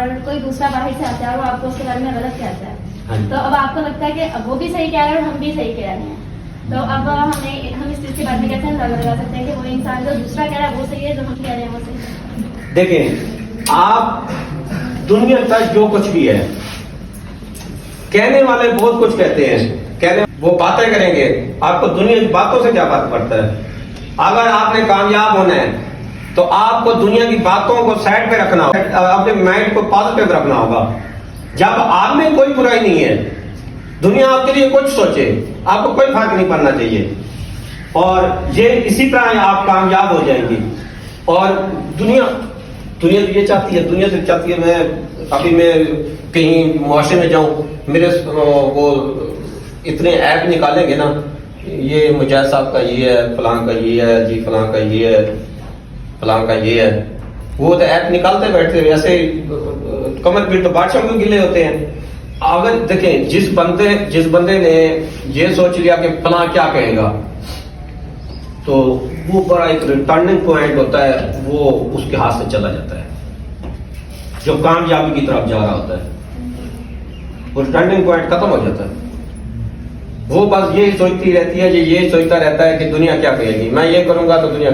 और कोई दूसरा बाहर से आता है और वो आपको उसके बारे में गलत कहता है, तो अब आपको लगता है कि अब वो भी सही कह रहे हैं और हम भी सही कह रहे हैं, तो अब हम इस चीज के बारे में कैसे अंदाजा लगा सकते हैं कि वो इंसान जो दूसरा कह रहा है वो सही है, जो हम कह रहे हैं वो सही है? देखिए, आप दुनिया तक जो कुछ भी है, कहने वाले बहुत कुछ कहते हैं, कहने वो बातें करेंगे, आपको दुनिया की बातों से क्या फर्क पड़ता है? अगर आपने कामयाब होना है तो आपको दुनिया की बातों को साइड पे रखना होगा, अपने माइंड को पॉजिटिव रखना होगा। जब आप में कोई बुराई नहीं है, दुनिया आपके लिए कुछ सोचे, आपको कोई फर्क नहीं पड़ना चाहिए, और ये इसी तरह आप कामयाब हो जाएंगे। और दुनिया तो ये चाहती है, दुनिया तो चाहती है मैं कहीं मुआशरे में जाऊं, मेरे वो इतने ऐप निकालेंगे ना, ये मुजाहिद साहब का ये है, फलां का ये है जी, फलां का ये है, फलां का ये है, वो तो ऐप निकालते बैठते हैं, ऐसे कमर पीट तो बादशाह के गिले होते हैं। अगर देखें, जिस बंदे ने ये सोच लिया कि फलां क्या कहेगा, तो वो बड़ा एक टर्निंग पॉइंट होता है, वो उसके हाथ से चला जाता है, जो कामयाबी की तरफ जा रहा होता है, वो टर्निंग पॉइंट खत्म हो जाता है। वो बस यही सोचती रहती है, ये सोचता रहता है कि दुनिया क्या कहेगी, मैं ये करूंगा तो दुनिया।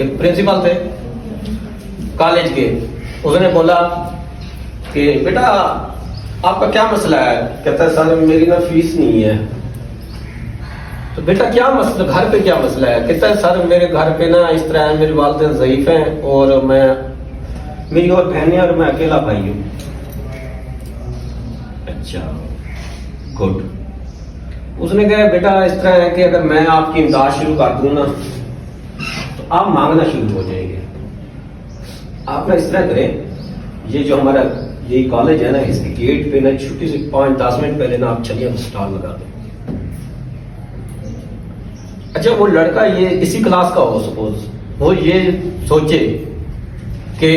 एक प्रिंसिपल थे कॉलेज के, उसने बोला कि बेटा आपका क्या मसला है? कहता है सर मेरी ना फीस नहीं है। तो बेटा क्या मसला, घर पे क्या मसला है? कहता है सर मेरे घर पे ना इस तरह है, मेरे वालिदैन ज़ईफ हैं और मेरी और बहनें और मैं अकेला भाई हूँ। अच्छा, गुड। उसने कहा बेटा इस तरह है कि अगर मैं आपकी इमदाद शुरू कर दूं ना, तो आप मांगना शुरू हो जाएंगे। आप ना इस तरह करें, ये जो हमारा ये कॉलेज है ना, इसके गेट पे ना छोटी सी 5-10 मिनट पहले ना आप छलिया स्टॉल लगा दें। अच्छा, वो लड़का ये इसी क्लास का हो, सपोज वो ये सोचे कि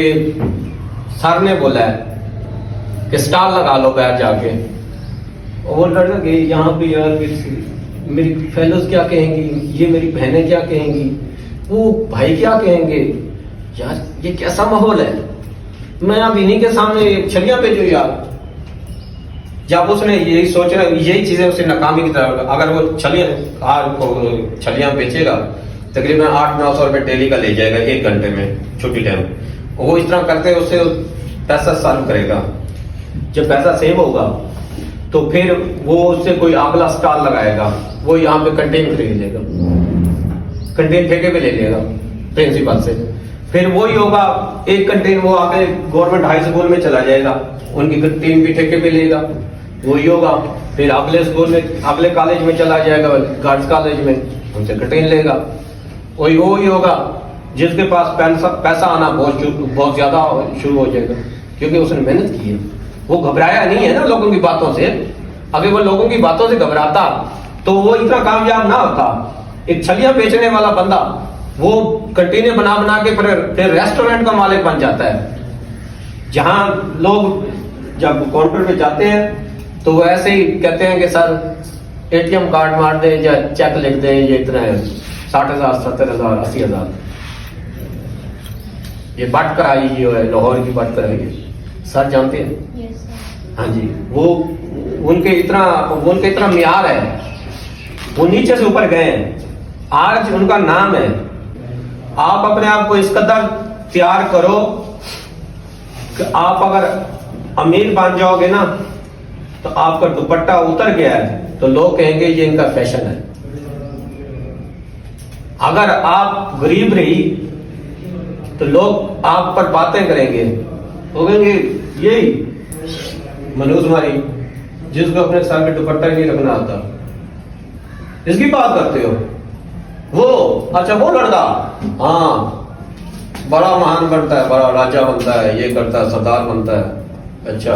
सर ने बोला है कि स्टॉल लगा लो बाहर जाके, और वो लड़का कि यहाँ पे यार मेरी फेलोज क्या कहेंगी, ये मेरी बहनें क्या कहेंगी, वो भाई क्या कहेंगे, यार ये कैसा माहौल है, मैं अब इन्हीं के सामने छलियां बेचू यार। जब उसने यही सोचा, यही चीजें उसे नाकामी की तरफ, अगर वो छलियां बेचेगा तकरीबन 800-900 रुपए डेली का ले जाएगा 1 घंटे में छुट्टी टाइम। वो इस तरह करते उससे पैसा सॉल्व करेगा। जब पैसा सेव होगा तो फिर वो उससे कोई अगला स्टॉल लगाएगा, वो यहाँ पे कंटेन खरीद लेगा, कंटेन ठेके पे ले लेगा प्रिंसिपल से। फिर वही होगा, एक कंटेन वो आगे गवर्नमेंट हाई स्कूल में चला जाएगा, उनकी कंटेन भी ठेके पे लेगा, वही होगा। फिर अगले स्कूल में, अगले कॉलेज में चला जाएगा, गर्ल्स कॉलेज में, उनसे कंटेन लेगा, वही होगा। जिसके पास पैसा आना बहुत ज्यादा शुरू हो जाएगा, क्योंकि उसने मेहनत की है, वो घबराया नहीं है ना लोगों की बातों से। अगर वो लोगों की बातों से घबराता तो वो इतना कामयाब ना होता। एक छलियां बेचने वाला बंदा वो कंटेनर बना बना के फिर रेस्टोरेंट का मालिक बन जाता है, जहां लोग जब काउंटर पे जाते हैं तो वो ऐसे ही कहते हैं कि सर एटीएम कार्ड मार दें या चेक लिख दें, ये इतना है 60,000, 70,000, 80,000। ये बट कराई जो है, लाहौर की बट कराई, सर जानते हैं? हाँ जी, वो उनके इतना म्यार है, वो नीचे से ऊपर गए हैं, आज उनका नाम है। आप अपने आप को इस कदर तैयार करो कि आप अगर अमीर बन जाओगे ना, तो आपका दुपट्टा उतर गया है तो लोग कहेंगे ये इनका फैशन है। अगर आप गरीब रही तो लोग आप पर बातें करेंगे, वो कहेंगे यही मनोज मारी जिसको अपने सर पे दुपट्टा ही नहीं रखना आता, इसकी बात करते हो। वो अच्छा, वो लड़का हाँ बड़ा महान बनता है, बड़ा राजा बनता है, ये करता है, सरदार बनता है। अच्छा,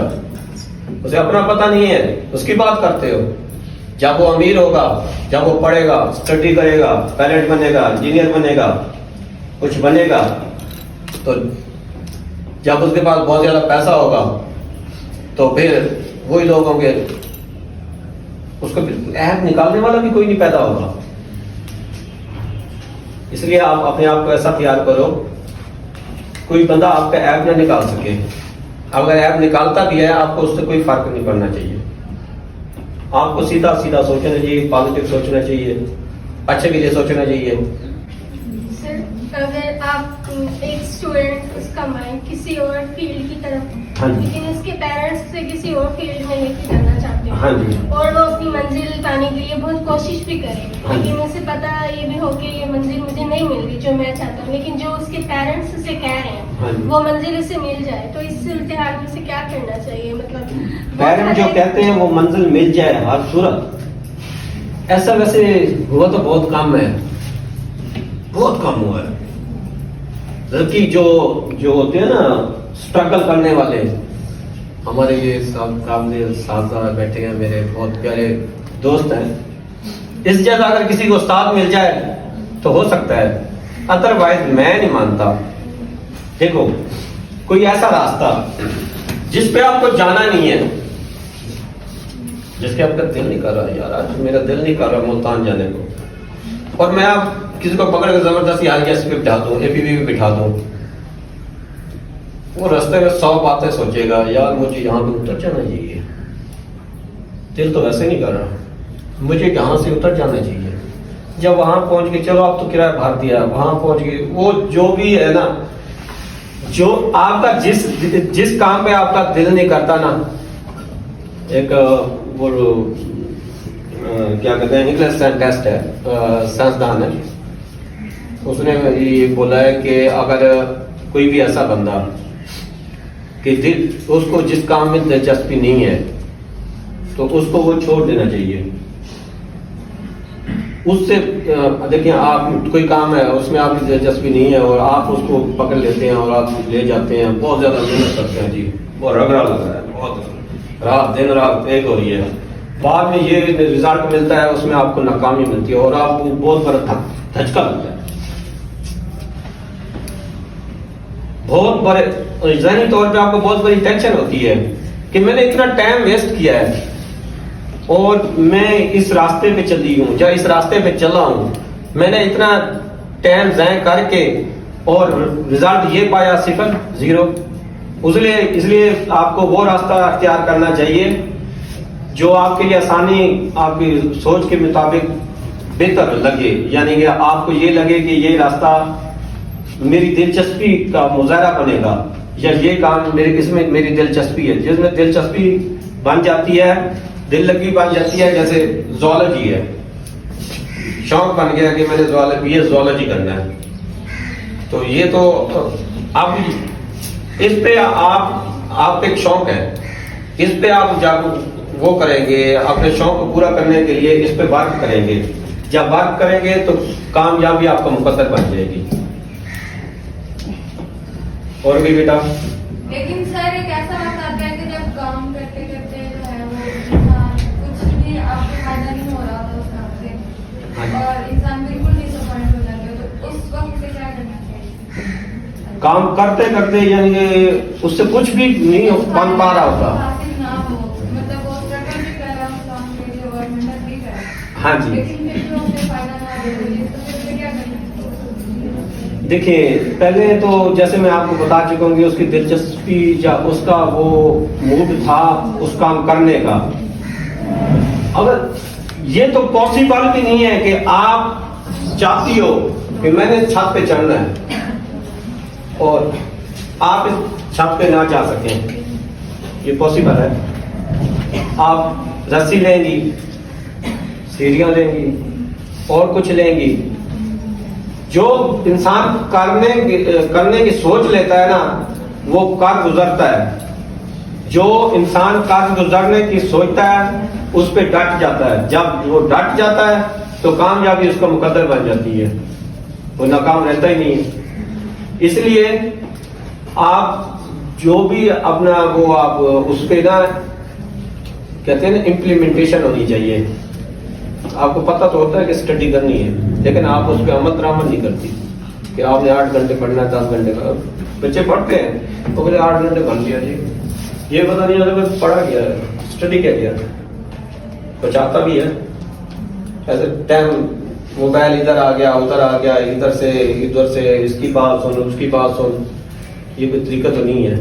उसे अपना पता नहीं है, उसकी बात करते हो। जब वो अमीर होगा, जब वो पढ़ेगा, स्टडी करेगा, पायलट बनेगा, इंजीनियर बनेगा, कुछ बनेगा, तो जब उसके पास बहुत ज्यादा पैसा होगा तो फिर वही लोग होंगे, उसको ऐप निकालने वाला भी कोई नहीं पैदा होगा। इसलिए आप अपने आप को ऐसा तैयार करो कोई बंदा आपका ऐप ना निकाल सके। अगर ऐप निकालता भी है, आपको उससे कोई फर्क नहीं पड़ना चाहिए। आपको सीधा सीधा सोचना चाहिए, पॉजिटिव सोचना चाहिए, अच्छे के लिए सोचना चाहिए। सर अगर आप एक स्टूडेंट, उसका माइंड किसी और फील्ड की तरफ, हाँ जी। लेकिन उसके पेरेंट्स से किसी और फील्ड में लेके जाना चाहते हैं, हाँ जी। और वो अपनी मंजिल पाने के लिए बहुत कोशिश भी करे, हाँ जी। लेकिन उसे पता ये भी हो कि ये मंजिल मुझे नहीं मिल रही जो मैं चाहता हूँ, लेकिन जो उसके पेरेंट्स उसे कह रहे हाँ हैं जी। वो मंजिल उसे मिल जाए, तो इस सूरत हाल में उसे क्या करना चाहिए? मतलब पेरेंट जो कहते हैं वो मंजिल मिल जाए हर सूरत, ऐसा वैसे हुआ तो बहुत कम है, बहुत कम हुआ है। बल्कि जो होते हैं ना स्ट्रगल करने वाले, हमारे ये काबिल साहब बैठे हैं, मेरे बहुत प्यारे दोस्त हैं, इस जगह अगर किसी को उस्ताद मिल जाए तो हो सकता है, अदरवाइज मैं नहीं मानता। देखो, कोई ऐसा रास्ता जिस पे आपको जाना नहीं है, जिसके आपका दिल नहीं कर रहा, यार आज मेरा दिल नहीं कर रहा मुल्तान जाने को, और मैं आप किसी को पकड़ कर जबरदस्ती आईएएस पे बिठा दूं, एपीबी पे बिठा दूं, वो रास्ते में 100 बातें सोचेगा, यार मुझे यहाँ पे उतर जाना चाहिए, दिल तो वैसे नहीं कर रहा, मुझे यहाँ से उतर जाना चाहिए। जब वहां पहुंच के, चलो आप तो किराया भर दिया, वहां पहुंच के वो जो भी है ना, जो आपका जिस काम पे आपका दिल नहीं करता ना, एक वो क्या कहते हैं, निकलेस टेस्ट है, साइंसदान है, उसने ये बोला है कि अगर कोई भी ऐसा बंदा कि उसको जिस काम में दिलचस्पी नहीं है तो उसको वो छोड़ देना चाहिए। उससे देखिए, आप कोई काम है उसमें आपकी दिलचस्पी नहीं है और आप उसको पकड़ लेते हैं और आप ले जाते हैं, बहुत ज्यादा मेहनत करते हैं जी, बहुत रगड़ा लग रहा है, बहुत रात दिन रात एक हो रही है, बाद में ये रिजल्ट मिलता है, उसमें आपको नाकामी मिलती है और आपको बहुत बड़ा धचका लगता है, बहुत बड़े ज़हनी तौर पे आपको बहुत बड़ी टेंशन होती है कि मैंने इतना टाइम वेस्ट किया है और मैं इस रास्ते पे चली हूँ या इस रास्ते पे चला हूँ, मैंने इतना टाइम ज़ाया करके और रिजल्ट ये पाया 0 0। इसलिए आपको वो रास्ता अख्तियार करना चाहिए जो आपके लिए आसानी, आपकी सोच के मुताबिक बेहतर लगे, यानी कि आपको ये लगे कि ये रास्ता मेरी दिलचस्पी का मुजाहरा बनेगा, या ये काम इसमें मेरी दिलचस्पी है, जिसमें दिलचस्पी बन जाती है, दिल लगी बन जाती है, जैसे ज़ूलॉजी है, शौक बन गया कि मैंने ज़ूलॉजी करना है, तो ये तो अब इस पे आप एक शौक है, इस पे आप जब वो करेंगे, अपने शौक को पूरा करने के लिए इस पे वर्क करेंगे, जब वर्क करेंगे तो कामयाबी आपका मुकद्दर बन जाएगी। और भी बेटा, लेकिन सर एक ऐसा वक्त आता है कि जब काम करते करते जो है वो कुछ भी आपको फायदा नहीं हो रहा था उस काम से, और इंसान बिल्कुल डिसअपॉइंट हो जाता है, तो उस वक्त से क्या करना चाहिए? काम करते करते यानी कि उससे कुछ भी नहीं बन पा रहा होता, हासिल ना हो, मतलब वो स्ट्रगल भी कर रहा है उस काम के लिए और मेहनत भी कर रहा है, हाँ जी। लेकिन फिर भी उससे फायदा ना हो, तो फिर क्या करना चाहिए? देखिए, पहले तो जैसे मैं आपको बता चुका हूँ कि उसकी दिलचस्पी या उसका वो मूड था उस काम करने का, अगर ये तो पॉसिबल भी नहीं है कि आप चाहती हो कि मैंने छत पे चढ़ना है और आप इस छत पे ना जा सकें, ये पॉसिबल है। आप रस्सी लेंगी, सीढ़ियां लेंगी और कुछ लेंगी, जो इंसान करने की सोच लेता है ना वो कर गुजरता है, जो इंसान कर गुजरने की सोचता है उस पे डट जाता है, जब वो डट जाता है तो कामयाबी उसका मुकद्दर बन जाती है, वो नाकाम रहता ही नहीं है। इसलिए आप जो भी अपना वो आप उस पे ना कहते हैं ना इम्प्लीमेंटेशन होनी चाहिए। आपको पता तो होता है कि स्टडी करनी है, लेकिन आप उस पर अमल दरामद नहीं करती कि आपने 8 घंटे पढ़ना है, 10 घंटे का बच्चे पढ़ते हैं तो बोले 8 घंटे पढ़ लिया जी, ये पता नहीं होता पढ़ा गया है, स्टडी क्या किया, बचाता भी है ऐसे टाइम, मोबाइल इधर आ गया उधर आ गया, इधर से इसकी बात सुन उसकी बात सुन, ये कोई तरीका तो नहीं है।